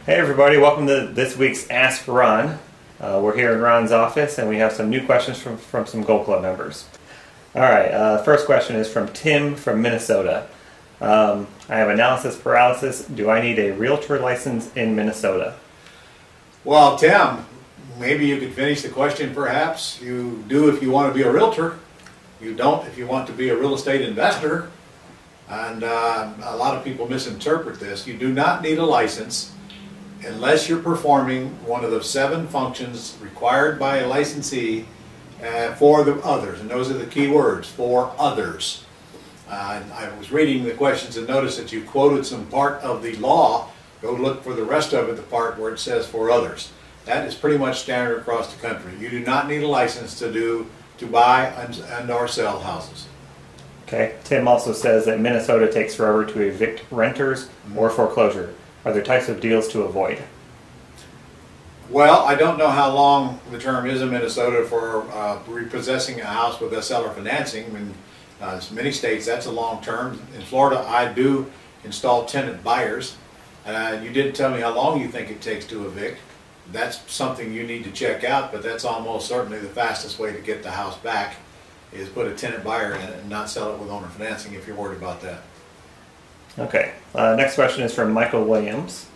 Hey everybody, welcome to this week's Ask Ron. We're here in Ron's office and we have some new questions from some Gold Club members. Alright, first question is from Tim from Minnesota. I have analysis paralysis. Do I need a realtor license in Minnesota? Well, Tim, maybe you could finish the question perhaps. You do if you want to be a realtor. You don't if you want to be a real estate investor. And a lot of people misinterpret this. You do not need a license unless you're performing one of the 7 functions required by a licensee for the others. And those are the key words, for others. I was reading the questions and noticed that you quoted some part of the law. Go look for the rest of it, the part where it says for others. That is pretty much standard across the country. You do not need a license to buy and or sell houses. Okay. Tim also says that Minnesota takes forever to evict renters or foreclosure. Are there types of deals to avoid? Well, I don't know how long the term is in Minnesota for repossessing a house with a seller financing. In many states, that's a long term. In Florida, I do install tenant buyers. You didn't tell me how long you think it takes to evict. That's something you need to check out, but that's almost certainly the fastest way to get the house back is put a tenant buyer in it and not sell it with owner financing if you're worried about that. Okay. Next question is from Michael Williams.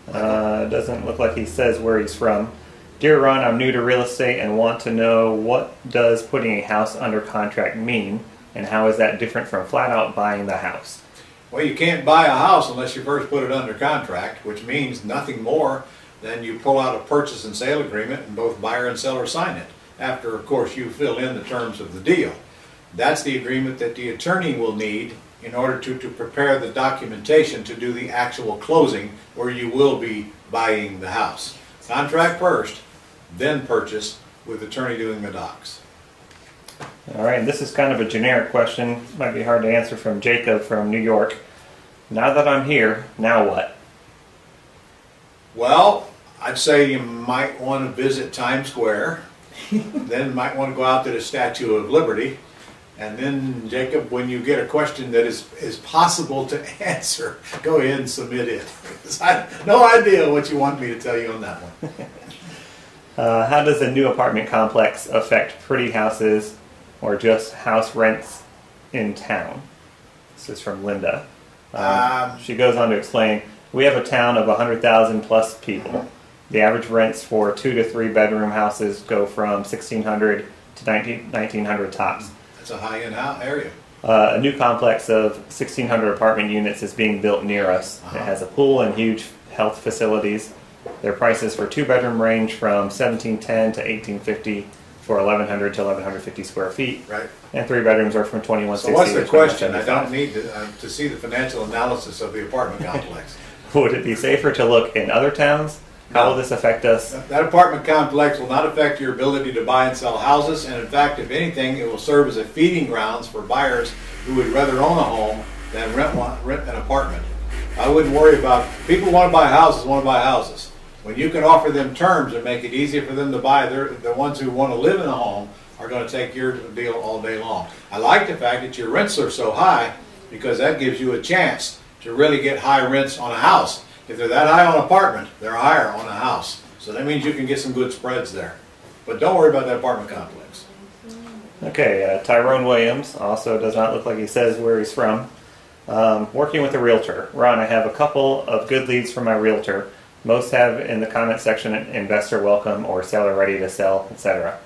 Doesn't look like he says where he's from. Dear Ron, I'm new to real estate and want to know what does putting a house under contract mean and how is that different from flat out buying the house? Well, you can't buy a house unless you first put it under contract, which means nothing more than you pull out a purchase and sale agreement and both buyer and seller sign it. After, of course, you fill in the terms of the deal. That's the agreement that the attorney will need in order to prepare the documentation to do the actual closing where you will be buying the house. Contract first, then purchase with attorney doing the docs. All right, this is kind of a generic question. Might be hard to answer from Jacob from New York. Now that I'm here, now what? Well, I'd say you might want to visit Times Square, then might want to go out to the Statue of Liberty. And then, Jacob, when you get a question that is possible to answer, go ahead and submit it. I have no idea what you want me to tell you on that one. How does a new apartment complex affect pretty houses or just house rents in town? This is from Linda. She goes on to explain, we have a town of 100,000 plus people. The average rents for 2 to 3 bedroom houses go from $1,600 to $1,900 tops. It's a high-end area. A new complex of 1,600 apartment units is being built near us. It has a pool and huge health facilities. Their prices for 2-bedroom range from $1,710 to $1,850 for 1,100 to 1,150 square feet. Right. And 3 bedrooms are from $2,160. So what's the question? I don't need to see the financial analysis of the apartment complex. Would it be safer to look in other towns? How will this affect us? That apartment complex will not affect your ability to buy and sell houses, and in fact, if anything, it will serve as a feeding grounds for buyers who would rather own a home than rent an apartment. I wouldn't worry about, people want to buy houses, When you can offer them terms and make it easier for them to buy, the ones who want to live in a home are going to take your deal all day long. I like the fact that your rents are so high because that gives you a chance to really get high rents on a house. If they're that high on an apartment, they're higher on a house. So that means you can get some good spreads there. But don't worry about that apartment complex. Okay, Tyrone Williams also does not look like he says where he's from. Working with a realtor. Ron, I have a couple of good leads from my realtor. Most have in the comment section investor welcome or seller ready to sell, etc.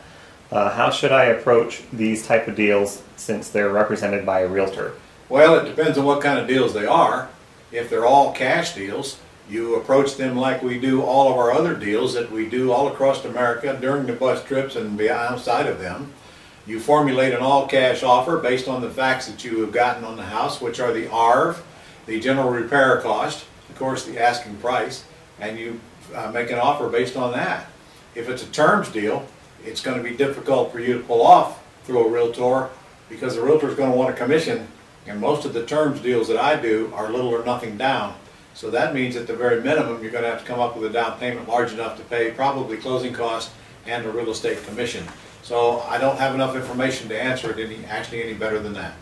How should I approach these type of deals since they're represented by a realtor? Well, it depends on what kind of deals they are. If they're all cash deals, you approach them like we do all of our other deals that we do all across America during the bus trips and outside of them. You formulate an all-cash offer based on the facts that you have gotten on the house, which are the ARV, the general repair cost, of course the asking price, and you make an offer based on that. If it's a terms deal, it's going to be difficult for you to pull off through a realtor because the realtor is going to want a commission, and most of the terms deals that I do are little or nothing down. So that means at the very minimum you're going to have to come up with a down payment large enough to pay probably closing costs and a real estate commission. So I don't have enough information to answer it any better than that.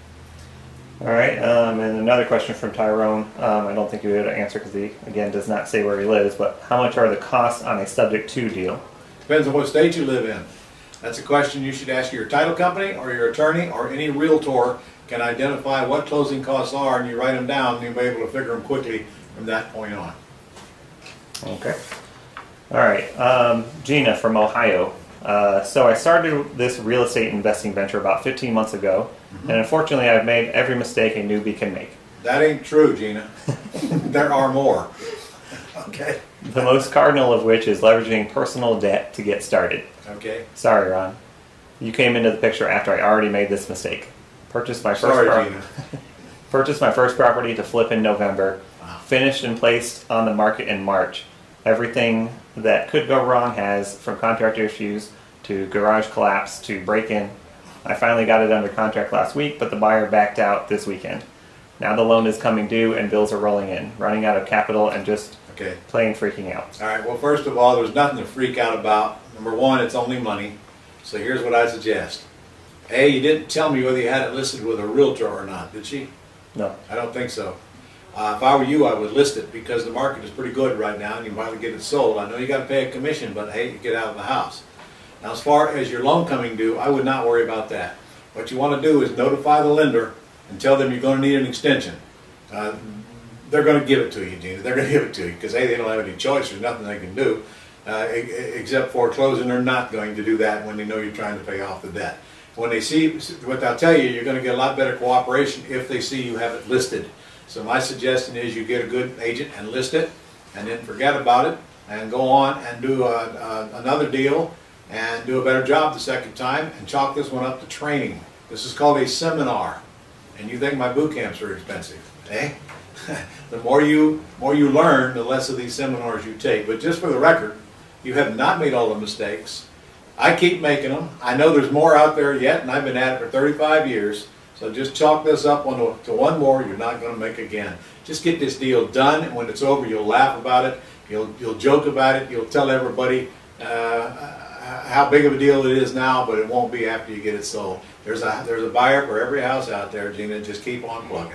All right, and another question from Tyrone. I don't think you'll be able to answer because he, again, does not say where he lives, but how much are the costs on a subject to deal? Depends on what state you live in. That's a question you should ask your title company or your attorney or any realtor can identify what closing costs are, and you write them down and you'll be able to figure them quickly from that point on. Okay. All right, Gina from Ohio. So I started this real estate investing venture about 15 months ago, and unfortunately I've made every mistake a newbie can make. That ain't true, Gina. There are more. Okay. The most cardinal of which is leveraging personal debt to get started. Okay. Sorry, Ron. You came into the picture after I already made this mistake. Purchased my first property to flip in November. Wow. Finished and placed on the market in March. Everything that could go wrong has, from contractor issues to garage collapse to break-in. I finally got it under contract last week, but the buyer backed out this weekend. Now the loan is coming due and bills are rolling in, running out of capital and just plain freaking out. All right, well, first of all, there's nothing to freak out about. Number one, it's only money. So here's what I suggest. A, you didn't tell me whether you had it listed with a realtor or not, did she? No. I don't think so. If I were you, I would list it because the market is pretty good right now and you might get it sold. I know you got to pay a commission, but hey, you get out of the house. Now, as far as your loan coming due, I would not worry about that. What you want to do is notify the lender and tell them you're going to need an extension. They're going to give it to you, Gina. They're going to give it to you because, hey, they don't have any choice. There's nothing they can do except foreclosing. They're not going to do that when they know you're trying to pay off the debt. When they see what they'll tell you, you're going to get a lot better cooperation if they see you have it listed. So my suggestion is you get a good agent and list it and then forget about it and go on and do another deal and do a better job the second time and chalk this one up to training. This is called a seminar. And you think my boot camps are expensive, eh? The more you learn, the less of these seminars you take. But just for the record, you have not made all the mistakes. I keep making them. I know there's more out there yet, and I've been at it for 35 years. So just chalk this up to one more you're not going to make again. Just get this deal done, and when it's over, you'll laugh about it. You'll joke about it. You'll tell everybody how big of a deal it is now, but it won't be after you get it sold. There's a buyer for every house out there, Gina. Just keep on plugging.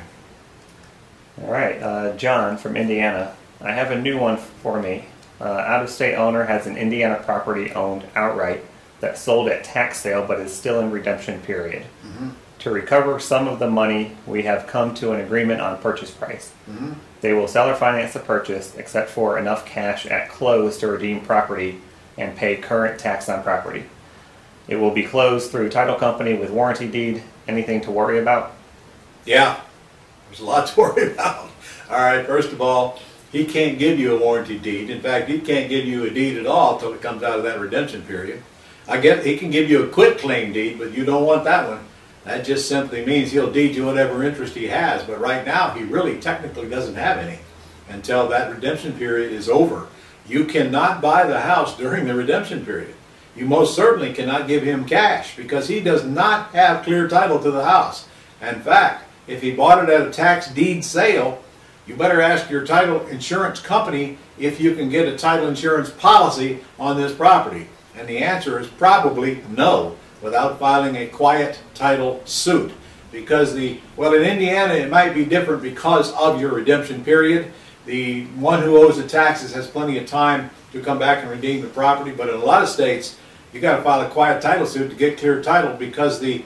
All right, John from Indiana. I have a new one for me. Out-of-state owner has an Indiana property owned outright that sold at tax sale but is still in redemption period. To recover some of the money, we have come to an agreement on purchase price. They will seller finance the purchase except for enough cash at close to redeem property and pay current tax on property. It will be closed through title company with warranty deed. Anything to worry about? Yeah, there's a lot to worry about. All right, first of all, he can't give you a warranty deed. In fact, he can't give you a deed at all until it comes out of that redemption period. I get he can give you a quit claim deed, but you don't want that one. That just simply means he'll deed you whatever interest he has. But right now, he really technically doesn't have any until that redemption period is over. You cannot buy the house during the redemption period. You most certainly cannot give him cash because he does not have clear title to the house. In fact, if he bought it at a tax deed sale, you better ask your title insurance company if you can get a title insurance policy on this property. And the answer is probably no, without filing a quiet title suit. Because well, in Indiana it might be different because of your redemption period. The one who owes the taxes has plenty of time to come back and redeem the property, but in a lot of states you got to file a quiet title suit to get clear title because the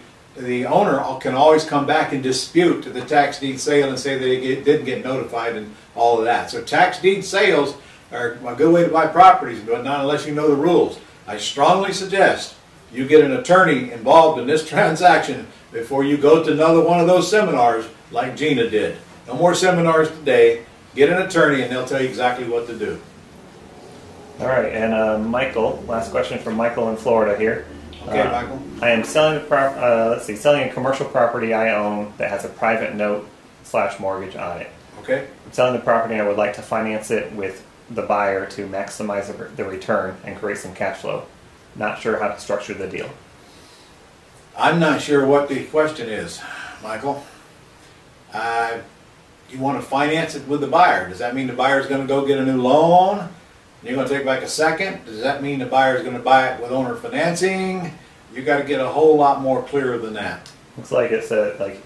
owner can always come back and dispute the tax deed sale and say they didn't get notified and all of that. So tax deed sales are a good way to buy properties, but not unless you know the rules. I strongly suggest you get an attorney involved in this transaction before you go to another one of those seminars like Gina did. No more seminars today. Get an attorney and they'll tell you exactly what to do. All right, and Michael, last question from Michael in Florida here. Okay, Michael. I am selling selling a commercial property I own that has a private note / mortgage on it. Okay. I'm selling the property and I would like to finance it with the buyer to maximize the return and create some cash flow. Not sure how to structure the deal. I'm not sure what the question is, Michael. You want to finance it with the buyer. Does that mean the buyer is going to go get a new loan? And you're going to take back a second? Does that mean the buyer is going to buy it with owner financing? You got to get a whole lot more clear than that. Looks like it said like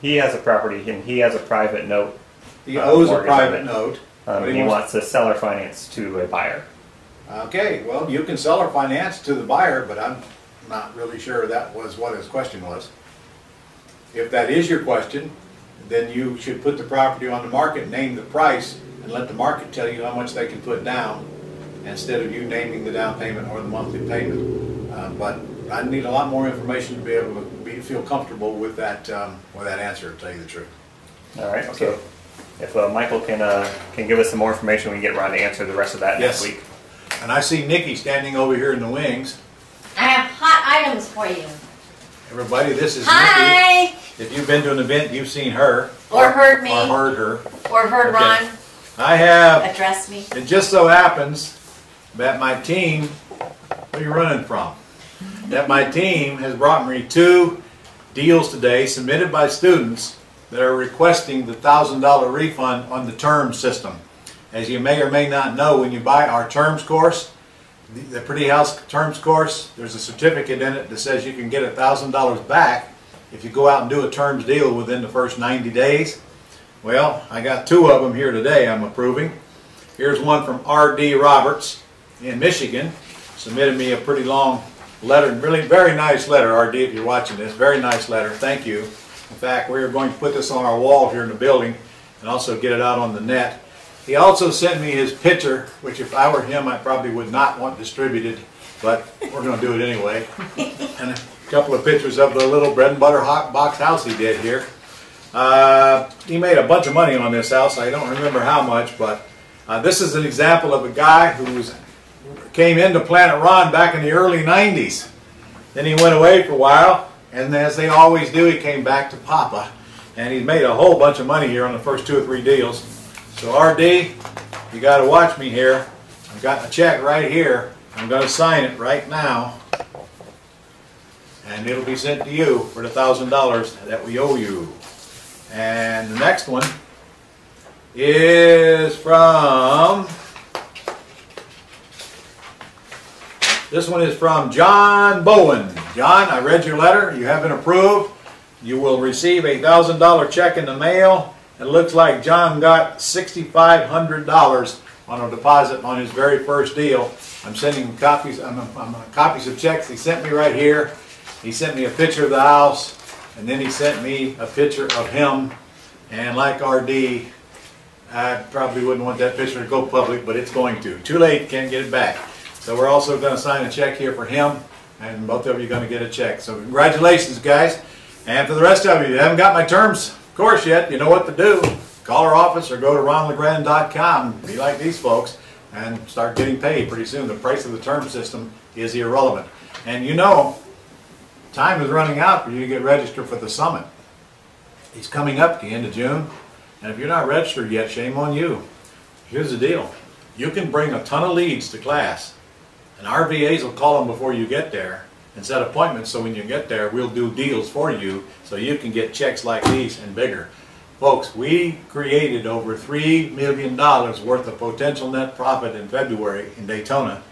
he has a property and he has a private note. He owes a mortgage private on it. note. And he wants to seller finance to a buyer. Okay, well, you can seller finance to the buyer, but I'm not really sure that was what his question was. If that is your question, then you should put the property on the market, name the price, and let the market tell you how much they can put down instead of you naming the down payment or the monthly payment. But I need a lot more information to be able to feel comfortable with that answer, to tell you the truth. All right. Okay. So if Michael can give us some more information, we can get around to answer the rest of that next week. And I see Nikki standing over here in the wings. I have hot items for you. Everybody, this is Hi. Nikki. If you've been to an event, you've seen her. Or heard me. Or heard her. Or heard Ron I have. address me. It just so happens that my team, where are you running from? That my team has brought me 2 deals today submitted by students that are requesting the $1,000 refund on the term system. As you may or may not know, when you buy our terms course, the Pretty House terms course, there's a certificate in it that says you can get $1,000 back if you go out and do a terms deal within the first 90 days. Well, I got 2 of them here today I'm approving. Here's one from R.D. Roberts in Michigan. Submitted me a pretty long letter, really very nice letter, R.D., if you're watching this. Very nice letter, thank you. In fact, we're going to put this on our wall here in the building and also get it out on the net. He also sent me his picture, which if I were him, I probably would not want distributed, but we're going to do it anyway. And a couple of pictures of the little bread and butter hot box house he did here. He made a bunch of money on this house. I don't remember how much, but this is an example of a guy who came into Planet Ron back in the early 90s. Then he went away for a while, and as they always do, he came back to Papa. And he's made a whole bunch of money here on the first 2 or 3 deals. So RD, you got to watch me here. I've got a check right here. I'm going to sign it right now. And it'll be sent to you for the $1,000 that we owe you. And the next one is from, this one is from John Bowen. John, I read your letter. You have been approved. You will receive a $1,000 check in the mail. It looks like John got $6,500 on a deposit on his very first deal. I'm sending him copies, copies of checks he sent me right here. He sent me a picture of the house, and then he sent me a picture of him. And like RD, I probably wouldn't want that picture to go public, but it's going to. Too late, can't get it back. So we're also going to sign a check here for him, and both of you are going to get a check. So congratulations, guys. And for the rest of you, haven't got my terms course yet, you know what to do. Call our office or go to ronlegrand.com, be like these folks, and start getting paid pretty soon. The price of the term system is irrelevant. And you know, time is running out for you to get registered for the summit. It's coming up at the end of June, and if you're not registered yet, shame on you. Here's the deal. You can bring a ton of leads to class, and our VAs will call them before you get there and set appointments, so when you get there, we'll do deals for you so you can get checks like these and bigger. Folks, we created over $3 million worth of potential net profit in February in Daytona,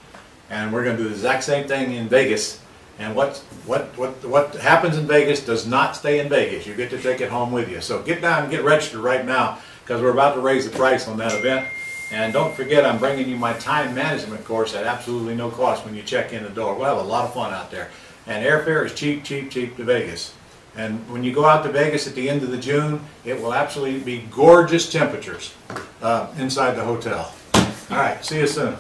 and we're going to do the exact same thing in Vegas. And what happens in Vegas does not stay in Vegas. You get to take it home with you. So get down and get registered right now, because we're about to raise the price on that event. And don't forget, I'm bringing you my time management course at absolutely no cost when you check in the door. We'll have a lot of fun out there. And airfare is cheap, cheap, cheap to Vegas. And when you go out to Vegas at the end of the June, it will absolutely be gorgeous temperatures inside the hotel. All right, see you soon.